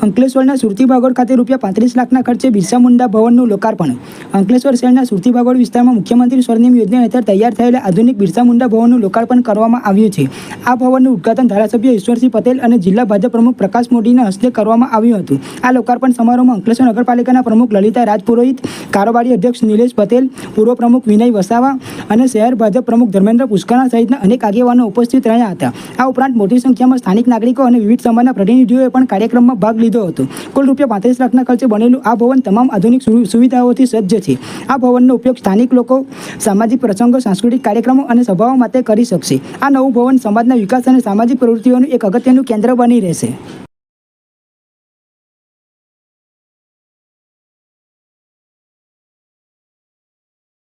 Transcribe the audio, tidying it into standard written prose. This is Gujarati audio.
અંકલેશ્વરના સુરતી બાગોળ ખાતે ₹35 લાખના ખર્ચે બિરસા મુંડા ભવનનું લોકાર્પણ. અંકલેશ્વર શહેરના સુરતી બાગોળ વિસ્તારમાં મુખ્યમંત્રી સ્વર્ણિમ યોજના હેઠળ તૈયાર થયેલા આધુનિક બિરસા મુંડા ભવનનું લોકાર્પણ કરવામાં આવ્યું છે. આ ભવનનું ઉદ્ઘાટન ધારાસભ્ય ઈશ્વરસિંહ પટેલ અને જિલ્લા ભાજપ પ્રમુખ પ્રકાશ મોદીના હસ્તે કરવામાં આવ્યું હતું. આ લોકાર્પણ સમારોહમાં અંકલેશ્વર નગરપાલિકાના પ્રમુખ લલિતા રાજપુરોહિત, કારોબારી અધ્યક્ષ નિલેશ પટેલ, પૂર્વ પ્રમુખ વિનય વસાવા અને શહેર ભાજપ પ્રમુખ ધર્મેન્દ્ર પુષ્કરા સહિતના અનેક આગેવાનો ઉપસ્થિત રહ્યા હતા. આ ઉપરાંત મોટી સંખ્યામાં સ્થાનિક નાગરિકો અને વિવિધ સમાજના પ્રતિનિધિઓએ પણ કાર્યક્રમમાં ભાગ લીધો હતો. કુલ ₹35 લાખના ખર્ચે બનેલું આ ભવન તમામ આધુનિક સુવિધાઓથી સજ્જ છે. આ ભવનનો ઉપયોગ સ્થાનિક લોકો સામાજિક પ્રસંગો, સાંસ્કૃતિક કાર્યક્રમો અને સભાઓ માટે કરી શકશે. આ નવું ભવન સમાજના વિકાસ અને સામાજિક પ્રવૃત્તિઓનું એક અગત્યનું કેન્દ્ર બની રહેશે.